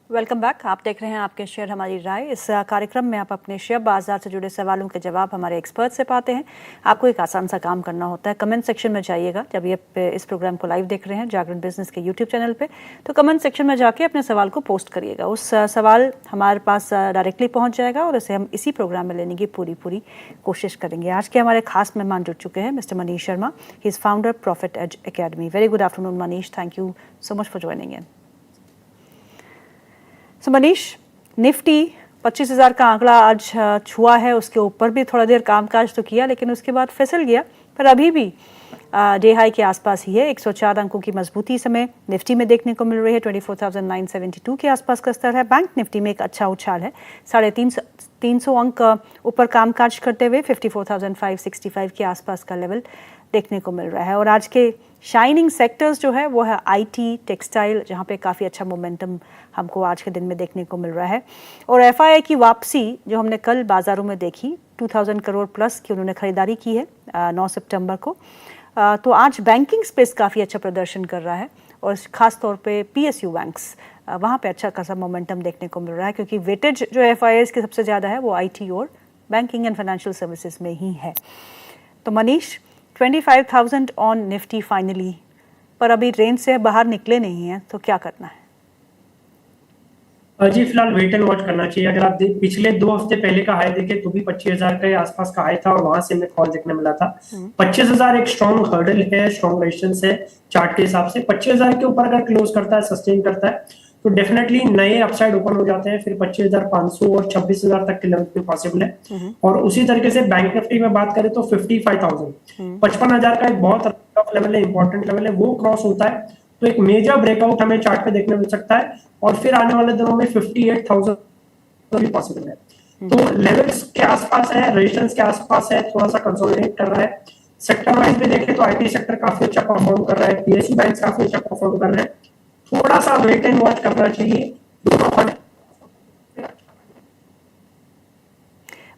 Welcome back. आप देख रहे हैं आपके शेयर हमारी राय। इस कार्यक्रम में आप अपने शेयर बाजार से जुड़े सवालों के जवाब हमारे एक्सपर्ट से पाते हैं। आपको एक आसान सा काम करना होता है, कमेंट सेक्शन में जाइएगा। जब ये इस प्रोग्राम को लाइव देख रहे हैं जागरण बिजनेस के यूट्यूब चैनल पे, तो कमेंट सेक्शन में जाके अपने सवाल को पोस्ट करिएगा। उस सवाल हमारे पास डायरेक्टली पहुँच जाएगा और उसे हम इसी प्रोग्राम में लेने की पूरी कोशिश करेंगे। आज के हमारे खास मेहमान जुड़ चुके हैं mister Manish Sharma. He is founder profit edge academy. Very good afternoon Manish, thank you so much for joining in. So Manish, Nifty 25,000 का आंकड़ा आज छुआ है, उसके ऊपर भी थोड़ा देर कामकाज तो किया लेकिन उसके बाद फिसल गया, पर अभी भी डे हाई के आसपास ही है। 104 अंकों की मजबूती समय निफ्टी में देखने को मिल रही है। 24,972 के आसपास का स्तर है। बैंक निफ्टी में एक अच्छा उछाल है, 350 अंक ऊपर कामकाज करते हुए 54,565 के आसपास का लेवल देखने को मिल रहा है। और आज के शाइनिंग सेक्टर्स जो है वो है आईटी, टेक्सटाइल, जहाँ पे काफ़ी अच्छा मोमेंटम हमको आज के दिन में देखने को मिल रहा है। और एफआईआई की वापसी जो हमने कल बाजारों में देखी, 2000 करोड़ प्लस की उन्होंने खरीदारी की है 9 सितंबर को। तो आज बैंकिंग स्पेस काफ़ी अच्छा प्रदर्शन कर रहा है और ख़ास तौर पे पीएसयू बैंक्स, वहाँ पे अच्छा खासा मोमेंटम देखने को मिल रहा है, क्योंकि वेटेज जो एफआईआईज की सबसे ज़्यादा है वो आईटी और बैंकिंग एंड फाइनेंशियल सर्विसेज में ही है। तो मनीष, 25,000 ऑन निफ्टी फाइनली, पर अभी रेंज से बाहर निकले नहीं हैं, तो क्या करना है? जी फिलहाल वेट एंड वॉच करना चाहिए। अगर आप पिछले 2 हफ्ते पहले का हाई देखें तो भी 25,000 के आसपास का हाई था और वहां से हमें फॉल देखने मिला था। 25,000 एक स्ट्रॉन्ग हर्डल है, स्ट्रॉन्ग रेजिस्टेंस है चार्ट के हिसाब से। 25,000 के ऊपर अगर क्लोज करता है, सस्टेन करता है, तो डेफिनेटली नए अपसाइड ओपन हो जाते हैं। फिर 25,500 और 26,000 तक के लेवल पे पॉसिबल है। और उसी तरीके से बैंक निफ्टी में बात करें तो 55,000 55,000 का एक बहुत टफ लेवल है, इंपॉर्टेंट लेवल है। वो क्रॉस होता है तो एक मेजर ब्रेकआउट हमें चार्ट पे देखने मिल सकता है और फिर आने वाले दिनों में 58,000 भी पॉसिबल है। तो लेवल्स के आसपास है, रेजिस्टेंस के आसपास है, थोड़ा सा कंसोलिडेट कर रहा है। सेक्टर वाइज भी देखें तो आईटी सेक्टर काफी अच्छा परफॉर्म कर रहा है, पीएसयू बैंक काफी अच्छा परफॉर्म कर रहे हैं। थोड़ा सा वेट एंड वॉच करना चाहिए।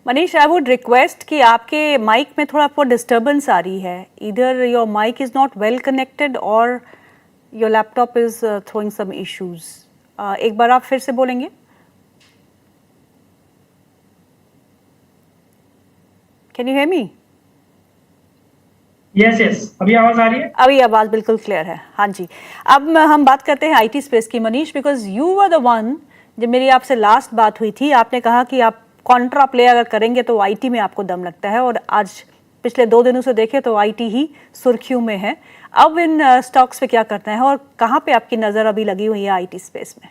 मनीष, आई वुड रिक्वेस्ट कि आपके माइक में थोड़ा आपको डिस्टर्बेंस आ रही है। इधर your mike is not well connected और your laptop is throwing some issues. एक बार आप फिर से बोलेंगे? Can you hear me? Yes, अभी आवाज आ रही है? अभी आवाज बिल्कुल क्लियर है। हाँ जी, अब हम बात करते हैं आईटी स्पेस की Manish, because you were the one, जब मेरी आपसे लास्ट बात हुई थी आपने कहा कि आप कॉन्ट्रा प्ले अगर करेंगे तो आईटी में आपको दम लगता है, और आज पिछले 2 दिनों से देखें तो आईटी ही सुर्खियों में है। अब इन स्टॉक्स पे क्या करते हैं और कहाँ पे आपकी नजर अभी लगी हुई है आईटी स्पेस में?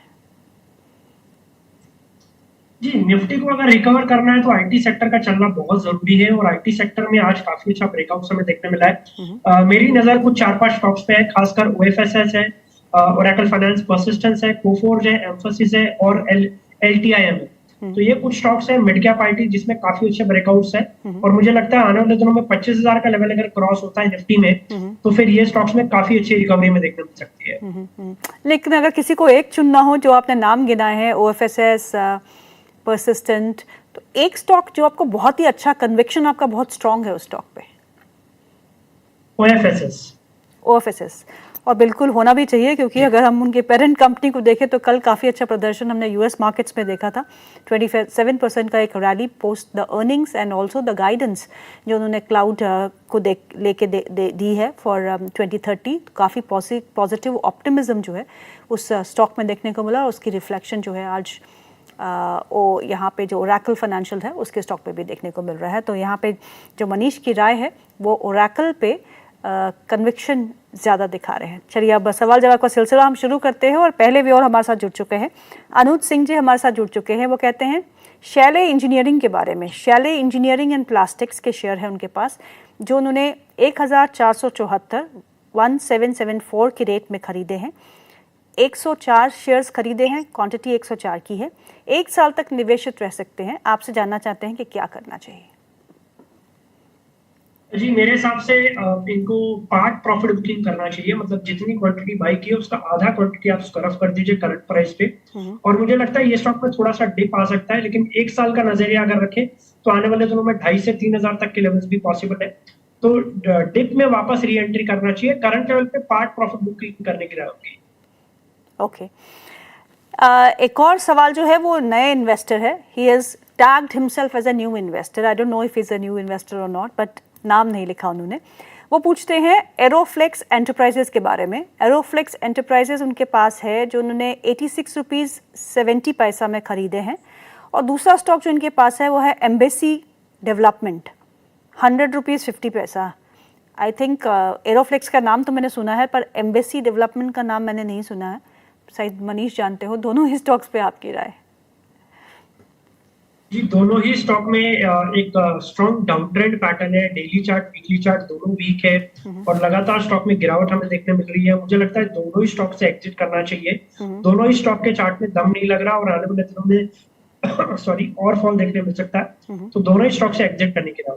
जी, निफ्टी को अगर रिकवर करना है तो आईटी सेक्टर का चलना बहुत जरूरी है और आईटी सेक्टर में आज काफी अच्छा ब्रेकआउट हमें देखने मिला है। मेरी नजर कुछ 4-5 स्टॉक्स पे है, खासकर ओएफएसएस है, ओरेकल फाइनेंस, पर्सिस्टेंस है, कोफोर्ज है, एम्फोसिस है और एलटीआईएम है। तो ये कुछ स्टॉक्स है मिड कैप आईटी जिसमें काफी अच्छे ब्रेकआउट्स है और मुझे लगता है आने वाले दिनों में 25,000 का लेवल अगर क्रॉस होता है निफ्टी में तो फिर ये स्टॉक्स में काफी अच्छी रिकवरी में देखने मिल सकती है। लेकिन अगर किसी को एक चुनना हो, जो आपने नाम गिनाए हैं, ओएफएसएस, पर्सिस्टेंट, तो एक स्टॉक जो आपको बहुत ही अच्छा कन्विक्शन आपका बहुत स्ट्रांग है उस स्टॉक पे? ओएफएसएस, और बिल्कुल होना भी चाहिए, क्योंकि अगर हम उनके पेरेंट कंपनी को देखें तो कल काफ़ी अच्छा प्रदर्शन हमने यूएस मार्केट्स में देखा था। 27% का एक rally post the earnings and also the guidance जो उन्होंने क्लाउड को लेके दी है फॉर 2030। काफ़ी पॉजिटिव ऑप्टिमिज्म जो है उस स्टॉक में देखने को मिला और उसकी रिफ्लेक्शन जो है आज वो यहाँ पे जो ओरेकल फाइनेंशियल है उसके स्टॉक पे भी देखने को मिल रहा है। तो यहाँ पे जो मनीष की राय है वो ओरेकल पे कन्विक्शन ज़्यादा दिखा रहे हैं। चलिए अब सवाल जवाब का सिलसिला हम शुरू करते हैं और पहले भी और हमारे साथ जुड़ चुके हैं अनुज सिंह जी, हमारे साथ जुड़ चुके हैं। वो कहते हैं शैले इंजीनियरिंग के बारे में। शैले इंजीनियरिंग एंड प्लास्टिक्स के शेयर हैं उनके पास, जो उन्होंने 1474 1774 के रेट में खरीदे हैं। 104 शेयर्स खरीदे हैं, क्वांटिटी 104 की है। 1 साल तक निवेशित रह सकते हैं। आपसे जानना चाहते हैं कि क्या करना चाहिए? जी, मेरे हिसाब से इनको पार्ट प्रॉफिट बुकिंग करना चाहिए। मतलब जितनी क्वांटिटी बाई की है उसका आधा क्वांटिटी आप उसको रफ कर दीजिए करंट प्राइस पे। और मुझे लगता है ये स्टॉक में थोड़ा सा डिप आ सकता है, लेकिन 1 साल का नजरिया अगर रखें तो आने वाले दिनों में 2,500 से 3,000 तक के लेवल्स भी पॉसिबल है। तो डिप में वापस री एंट्री करना चाहिए। करंट लेवल पे पार्ट प्रॉफिट बुकिंग करने की राय होगी। ओके। एक और सवाल जो है वो नए इन्वेस्टर है, he has tagged himself as a new investor, I don't know if is a new investor or not, but नाम नहीं लिखा उन्होंने। वो पूछते हैं एरोफ्लेक्स एंटरप्राइजेस के बारे में। एरोफ्लेक्स एंटरप्राइजेस उनके पास है जो उन्होंने 86 रुपीज़ 70 पैसा में खरीदे हैं, और दूसरा स्टॉक जो इनके पास है वो है एम्बेसी डेवलपमेंट 100 रुपीज़ 50 पैसा। आई थिंक एरोफ्लेक्स का नाम तो मैंने सुना है, पर एम्बेसी डेवलपमेंट का नाम मैंने नहीं सुना है। शायद मनीष जानते हो, दोनों ही स्टॉक्स पे आपकी राय? जी, दोनों ही स्टॉक में एक स्ट्रॉन्ग डाउन ट्रेंड पैटर्न है। डेली चार्ट, वीकली चार्ट दोनों वीक है और लगातार स्टॉक में गिरावट हमें देखने मिल रही है। मुझे लगता है दोनों ही स्टॉक से एग्जिट करना चाहिए। दोनों ही स्टॉक के चार्ट में दम नहीं लग रहा और आने वाले दिनों में सॉरी और फॉल देखने मिल सकता है, तो दोनों ही स्टॉक से एग्जिट करने की राय।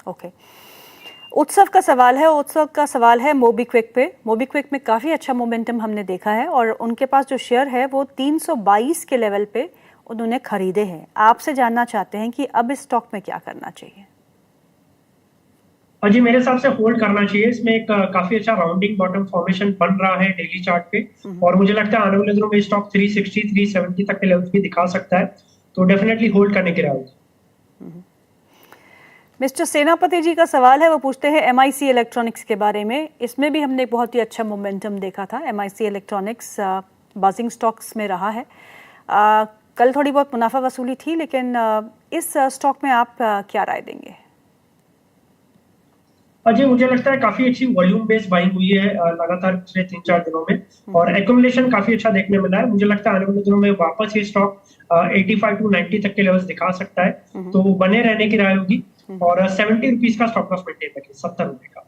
ओके, उत्सव का सवाल है। उत्सव का सवाल है मोबीक्विक पे। मोबीक्विक में काफ़ी अच्छा मोमेंटम हमने देखा है और उनके पास जो शेयर है वो 322 के लेवल पे उन्होंने खरीदे हैं। आपसे जानना चाहते हैं कि अब इस स्टॉक में क्या करना चाहिए? जी, मेरे हिसाब से होल्ड करना चाहिए। इसमें एक काफी अच्छा राउंडिंग बॉटम फॉर्मेशन बन रहा है डेली चार्ट पे और मुझे लगता है आने वाले दिनों में स्टॉक 360 370 तक के लेवल्स भी दिखा सकता है, तो डेफिनेटली होल्ड करने की राय होगी। मिस्टर सेनापति जी का सवाल है, वो पूछते हैं MIC इलेक्ट्रॉनिक्स के बारे में। इसमें भी हमने बहुत ही अच्छा मोमेंटम देखा था। MIC इलेक्ट्रॉनिक्स बाजिंग स्टॉक्स में रहा है। कल थोड़ी बहुत मुनाफा वसूली थी, लेकिन इस स्टॉक में आप क्या राय देंगे? जी, मुझे लगता है काफी अच्छी वॉल्यूम बेस्ड बाइंग हुई है लगातार पिछले 3-4 दिनों में और एक्यूमुलेशन काफी अच्छा देखने मिला है। मुझे लगता है आने वाले दिनों में वापस ये स्टॉक 85 टू 90 तक के लेवल्स दिखा सकता है, तो बने रहने की राय होगी और 70 रुपीज का स्टॉप लॉस मेंटेन रखें, 70 रुपए का।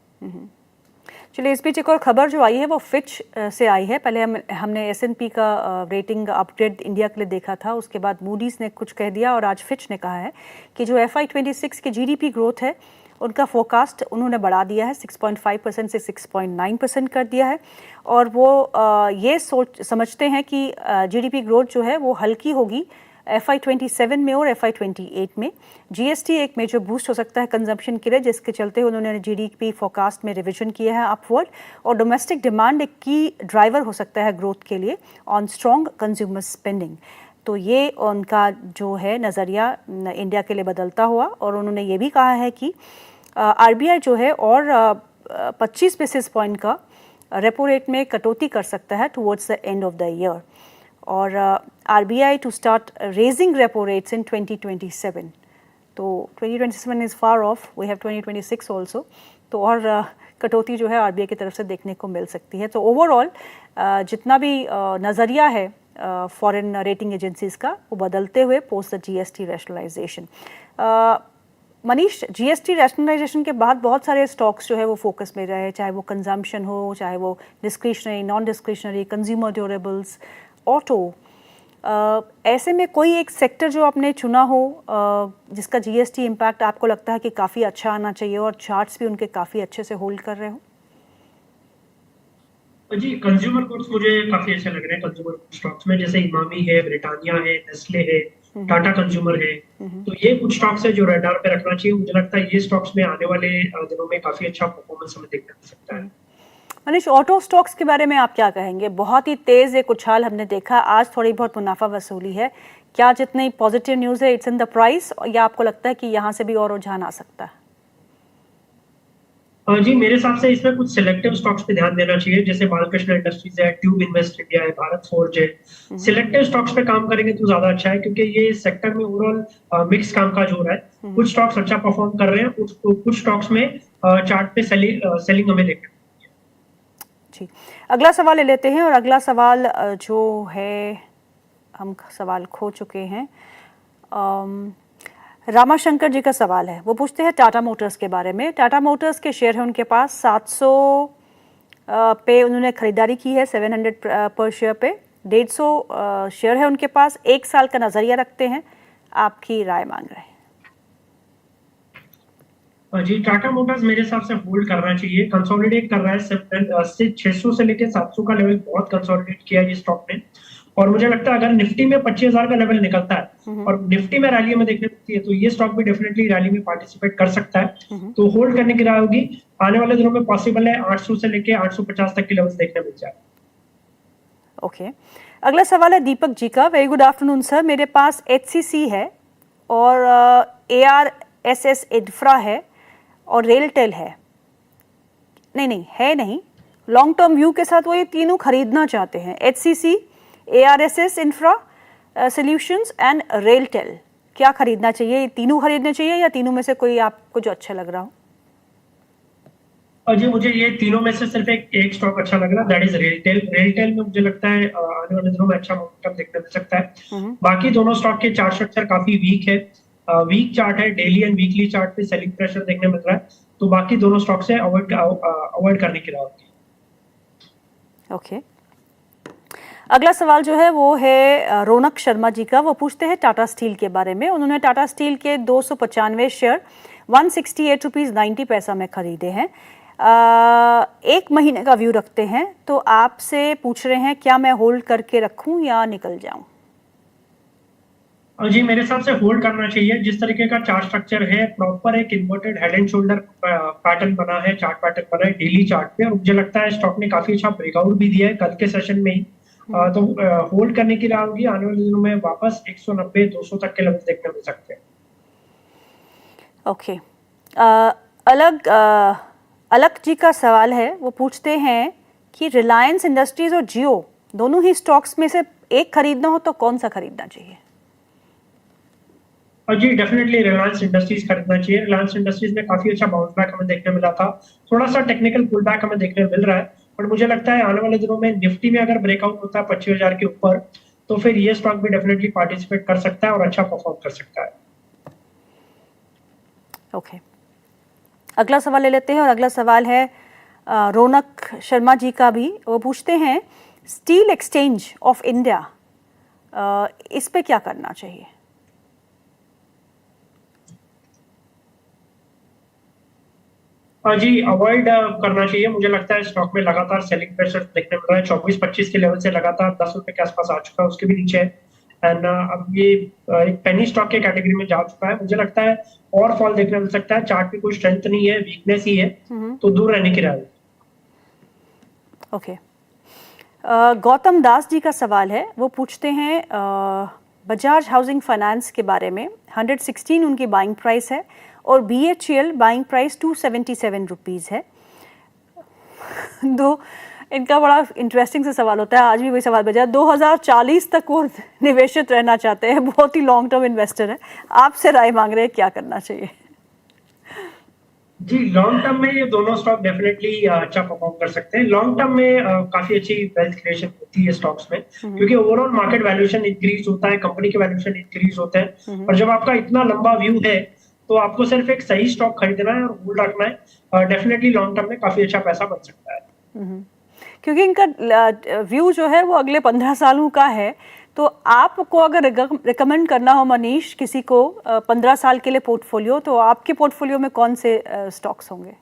चलिए, इस बीच एक और खबर जो आई है वो फिच से आई है। पहले हमने S&P का रेटिंग अपग्रेड इंडिया के लिए देखा था, उसके बाद मूडीज ने कुछ कह दिया और आज फिच ने कहा है कि जो FY26 की GDP ग्रोथ है उनका फोरकास्ट उन्होंने बढ़ा दिया है, 6.5% से 6.9% कर दिया है और वो ये समझते हैं कि GDP ग्रोथ जो है वो हल्की होगी FY27 में और FY28 में। GST एक मेजर बूस्ट हो सकता है कंजम्पशन के लिए, जिसके चलते उन्होंने GDP फोरकास्ट में रिविजन किया है अपवर्ड, और डोमेस्टिक डिमांड एक की ड्राइवर हो सकता है ग्रोथ के लिए ऑन स्ट्रॉन्ग कंज्यूमर स्पेंडिंग। तो ये उनका जो है नज़रिया इंडिया के लिए बदलता हुआ, और उन्होंने ये भी कहा है कि RBI जो है और 25 बेसिस पॉइंट का रेपो रेट में कटौती कर सकता है towards the end of the year, और RBI to start raising repo rates in 2027। तो 2027 is far off, we have 2026 also, तो और कटौती जो है RBI की तरफ से देखने को मिल सकती है। तो ओवरऑल जितना भी नज़रिया है फॉरेन रेटिंग एजेंसीज का वो बदलते हुए पोस्ट द GST रैशनलाइजेशन। मनीष, GST रैशनलाइजेशन के बाद बहुत सारे स्टॉक्स जो है वो फोकस में रहे, चाहे वो कंजम्पशन हो, चाहे वो discretionary, non discretionary, consumer durables, auto. ऐसे में कोई एक सेक्टर जो आपने चुना हो जिसका GST इम्पैक्ट आपको लगता है कि काफ़ी अच्छा आना चाहिए और चार्ट्स भी उनके काफ़ी अच्छे से होल्ड कर रहे हो? जी, कंज्यूमर गुड्स मुझे काफी अच्छे लग रहे हैं कंज्यूमर स्टॉक्स में, जैसे इमामी है, ब्रिटानिया है, नेस्ले है, टाटा कंज्यूमर है, तो ये कुछ स्टॉक्स है जो रडार पे रखना चाहिए। मुझे लगता है ये स्टॉक्स में आने वाले दिनों में काफी अच्छा परफॉर्मेंस हमें देखने मिल सकता है। मनीष, ऑटो स्टॉक्स के बारे में आप क्या कहेंगे? बहुत ही तेज एक उछाल हमने देखा, आज थोड़ी बहुत मुनाफा वसूली है। क्या जितनी पॉजिटिव न्यूज़ है इट्स इन द प्राइस, या आपको लगता है कि यहाँ से भी और रुझान आ सकता है? जी, मेरे हिसाब से इसमें कुछ सिलेक्टिव स्टॉक्स पे ध्यान देना चाहिए, जैसे बालकृष्ण इंडस्ट्रीज है, ट्यूब इन्वेस्ट इंडिया है, भारत फोर्ज है। सिलेक्टिव स्टॉक्स पे काम करेंगे तो ज्यादा अच्छा है, क्योंकि ये सेक्टर में ओवरऑल मिक्स कामकाज हो रहा है। कुछ स्टॉक्स अच्छा परफॉर्म कर रहे हैं, कुछ स्टॉक्स में चार्ट पे सेलिंग हमें देखने। जी, अगला सवाल ले लेते हैं, और अगला सवाल जो है हम सवाल खो चुके हैं। रामाशंकर जी का सवाल है, वो पूछते हैं टाटा मोटर्स के बारे में। टाटा मोटर्स के शेयर है उनके पास 700 पे उन्होंने खरीदारी की है, 700 पर शेयर पे। 150 शेयर है उनके पास, 1 साल का नजरिया रखते हैं, आपकी राय मांग रहे हैं। जी, टाटा मोटर्स मेरे हिसाब से होल्ड करना चाहिए। कंसोलिडेट कर रहा है, 600 से लेके 700 का लेवल बहुत कंसोलिडेट किया है स्टॉक ने, और मुझे लगता है अगर निफ्टी में 25,000 का लेवल निकलता है और निफ्टी में रैली में देखने मिलती है, तो ये स्टॉक भी डेफिनेटली रैली में पार्टिसिपेट कर सकता है, तो होल्ड करने की राय होगी। आने वाले दिनों में पॉसिबल है 800 से लेके 850 तक के लेवल्स देखने मिल जाए। ओके, अगला सवाल है दीपक जी का। Very good afternoon sir. मेरे पास HCC है और ARSS इंफ्रा है और रेलटेल है। नहीं, लॉन्ग टर्म व्यू के साथ वो ये तीनों खरीदना चाहते हैं, HCC, ARSS infra solutions and RailTel. क्या खरीदना चाहिए? ये तीनों खरीदने चाहिए या तीनों में से कोई आपको जो अच्छा लग रहा हो? और जी मुझे ये तीनों में से सिर्फ एक स्टॉक अच्छा लग रहा है, दैट इज रेलटेल। रेलटेल में मुझे लगता है आने वाले दिनों में अच्छा मोमेंटम देखने मिल सकता है। बाकी दोनों स्टॉक के चार्ट स्ट्रक्चर काफी वीक है, वीक चार्ट है, डेली एंड वीकली चार्ट पे सेलिंग प्रेशर देखने मिल रहा है, तो बाकी दोनों स्टॉक से अवॉइड करने की राह होगी। ओके। अगला सवाल जो है वो है रौनक शर्मा जी का। वो पूछते हैं टाटा स्टील के बारे में। उन्होंने टाटा स्टील के 295 शेयर 168 रुपीज़ 90 पैसा में खरीदे हैं। एक महीने का व्यू रखते हैं, तो आपसे पूछ रहे हैं क्या मैं होल्ड करके रखूं या निकल जाऊं? जी मेरे हिसाब से होल्ड करना चाहिए। जिस तरीके का चार्ट स्ट्रक्चर है, प्रॉपर एक inverted head and shoulder pattern बना है, चार्ट पैटर्न बना है डेली चार्ट पे, और मुझे लगता है स्टॉक ने काफी अच्छा ब्रेकआउट भी दिया है कल के सेशन में ही। तो होल्ड करने की राह होगी। आने वाले दिनों में वापस 190-200 तक के लेवल देखने मिल सकते हैं। ओके। अलग जी का सवाल है। वो पूछते हैं कि रिलायंस इंडस्ट्रीज और जियो दोनों ही स्टॉक्स में से एक खरीदना हो तो कौन सा खरीदना चाहिए? और जी डेफिनेटली रिलायंस इंडस्ट्रीज खरीदना चाहिए। रिलायंस इंडस्ट्रीज में काफी अच्छा बाउंस बैक हमें देखने मिला था, थोड़ा सा टेक्निकल पुल बैक हमें देखने मिल रहा है, पर मुझे लगता है आने वाले दिनों में निफ्टी में अगर ब्रेकआउट होता है 25,000 के ऊपर, तो फिर ये स्टॉक भी डेफिनेटली पार्टिसिपेट कर सकता है और अच्छा परफॉर्म कर सकता है। ओके। अगला सवाल ले लेते हैं, और अगला सवाल है रौनक शर्मा जी का भी। वो पूछते हैं स्टील एक्सचेंज ऑफ इंडिया, इस पे क्या करना चाहिए? जी अवॉइड करना चाहिए। मुझे लगता है स्टॉक में लगातार सेलिंग प्रेशर देखने मिल रहा है। 24-25 के लेवल से लगातार 10 रुपए के आसपास आ चुका है, उसके भी नीचे है, एंड अब ये एक पेनी स्टॉक के कैटेगरी में जा चुका है। मुझे लगता है और फॉल देखने मिल सकता है। चार्ट पे कोई स्ट्रेंथ नहीं है, वीकनेस ही है, तो दूर रहने की राय। ओके। गौतम दास जी का सवाल है। वो पूछते हैं बजाज हाउसिंग फाइनेंस के बारे में। 116 उनकी बाइंग प्राइस है और BHEL बाइंग प्राइस 277 रुपीज़ है। इनका बड़ा इंटरेस्टिंग सा सवाल होता है, आज भी वही सवाल बजा। 2040 तक वो निवेशित रहना चाहते हैं, बहुत ही लॉन्ग टर्म इन्वेस्टर है। आपसे राय मांग रहे हैं क्या करना चाहिए? जी लॉन्ग टर्म में ये दोनों स्टॉक डेफिनेटली अच्छा परफॉर्म कर सकते हैं। लॉन्ग टर्म में काफी अच्छी वेल्थ क्रिएशन होती है स्टॉक्स में, क्योंकि ओवरऑल मार्केट वैल्यूएशन इंक्रीज होता है, कंपनी के वैल्यूएशन इंक्रीज होते हैं, और जब आपका इतना लंबा व्यू है तो आपको सिर्फ एक सही स्टॉक खरीदना है और होल्ड रखना है। डेफिनेटली लॉन्ग टर्म में काफी अच्छा पैसा बन सकता है, क्योंकि इनका व्यू जो है वो अगले 15 सालों का है। तो आपको अगर रिकमेंड करना हो मनीष किसी को 15 साल के लिए पोर्टफोलियो, तो आपके पोर्टफोलियो में कौन से स्टॉक्स होंगे?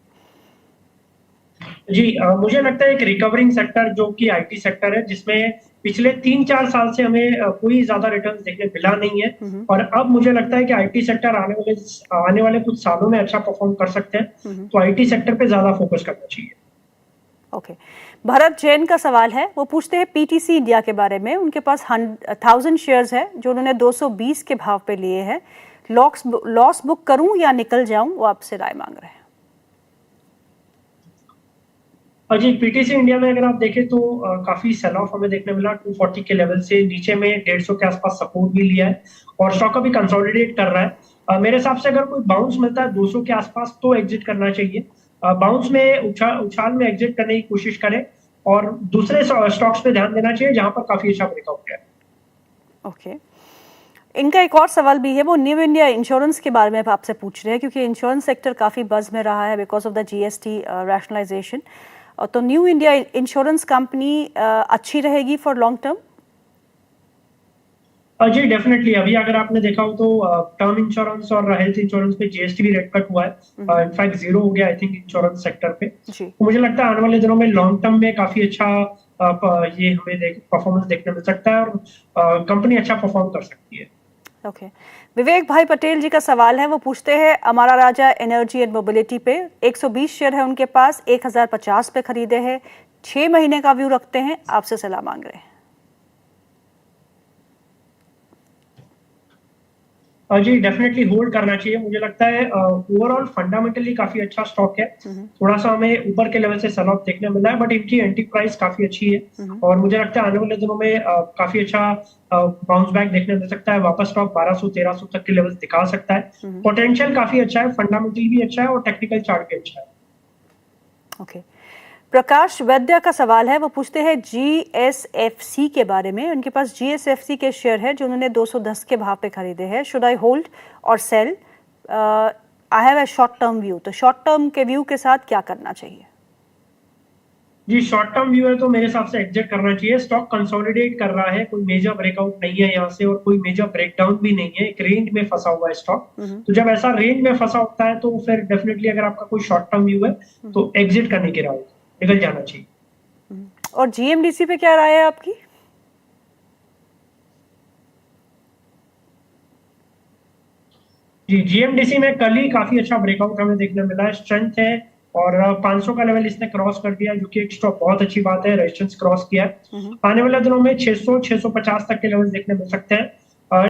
जी मुझे लगता है एक रिकवरिंग सेक्टर जो कि आईटी सेक्टर है, जिसमें पिछले 3-4 साल से हमें कोई ज्यादा रिटर्न देखने मिला नहीं है, और अब मुझे लगता है कि आईटी सेक्टर आने वाले कुछ सालों में अच्छा परफॉर्म कर सकते हैं, तो आईटी सेक्टर पे ज्यादा फोकस करना चाहिए। ओके। भरत जैन का सवाल है। वो पूछते हैं पीटीसी इंडिया के बारे में। उनके पास 1000 शेयर्स है जो उन्होंने 220 के भाव पे लिए हैं। लॉस बुक करूं या निकल जाऊं, वो आपसे राय मांग रहे हैं। जी पीटीसी इंडिया में अगर आप देखें तो काफी सेल ऑफ हमें देखने मिला। 240 के लेवल से नीचे में 150 के आसपास सपोर्ट भी लिया है, और स्टॉक अभी कंसोलिडेट कर रहा है। मेरे हिसाब से अगर कोई बाउंस मिलता है 200 के आसपास तो एग्जिट करना चाहिए। बाउंस में उछाल में एग्जिट करने की कोशिश करें, और दूसरे स्टॉक्स पे ध्यान देना चाहिए जहां पर काफी अच्छा ब्रेकआउट है। ओके। इनका एक और सवाल भी है। वो न्यू इंडिया इंश्योरेंस के बारे में आपसे पूछ रहे हैं, क्योंकि इंश्योरेंस सेक्टर काफी बज में रहा है because of the GST rationalisation. तो न्यू इंडिया इंश्योरेंस कंपनी अच्छी रहेगी फॉर लॉन्ग टर्म? जी डेफिनेटली। अभी अगर आपने देखा हो तो टर्म इंश्योरेंस और हेल्थ इंश्योरेंस पे जीएसटी भी रेट कट हुआ है, इनफैक्ट 0 हो गया आई थिंक इंश्योरेंस सेक्टर पे। तो मुझे लगता है आने वाले दिनों में लॉन्ग टर्म में काफी अच्छा ये हमें परफॉर्मेंस देखने मिल सकता है, और कंपनी अच्छा परफॉर्म कर सकती है। ओके। विवेक भाई पटेल जी का सवाल है। वो पूछते हैं Amara Raja energy and mobility पे 120 शेयर है उनके पास, 1050 पे खरीदे हैं, 6 महीने का व्यू रखते हैं, आपसे सलाह मांग रहे हैं। जी डेफिनेटली होल्ड करना चाहिए। मुझे लगता है ओवरऑल फंडामेंटली काफी अच्छा स्टॉक है। थोड़ा सा हमें ऊपर के लेवल से सेल ऑफ देखने मिला है, बट इनकी एंट्री प्राइस काफी अच्छी है और मुझे लगता है आने वाले दिनों में काफी अच्छा बाउंस बैक देखने मिल सकता है। वापस स्टॉक 1200-1300 तक के लेवल दिखा सकता है। पोटेंशियल काफी अच्छा है, फंडामेंटल भी अच्छा है और टेक्निकल चार्ट भी अच्छा है। ओके, प्रकाश वैद्य का सवाल है, वो पूछते हैं GSFC के बारे में। उनके पास GSFC के शेयर है जो उन्होंने 210 के भाव पे खरीदे हैं। शुड आई होल्ड और सेल? I have a short term view, तो शॉर्ट टर्म के व्यू के साथ क्या करना चाहिए? जी शॉर्ट टर्म व्यू है तो मेरे हिसाब से एग्जिट करना चाहिए। स्टॉक कंसोलिडेट कर रहा है, कोई मेजर ब्रेकआउट नहीं है यहाँ से और कोई मेजर ब्रेकडाउन भी नहीं है, एक रेंज में फंसा हुआ है स्टॉक। तो जब ऐसा रेंज में फंसा होता है तो फिर डेफिनेटली अगर आपका कोई शॉर्ट टर्म व्यू है तो एग्जिट करने की राय, निकल जाना चाहिए। और GMDC पे क्या राय है आपकी? जी GMDC में कल ही काफी अच्छा ब्रेकआउट हमें देखने मिला है, स्ट्रेंथ है और 500 का लेवल इसने क्रॉस कर दिया जो कि एक स्टॉक बहुत अच्छी बात है। रेजिस्टेंस क्रॉस किया है। आने वाले दिनों में 600-650 तक के लेवल देखने मिल सकते हैं।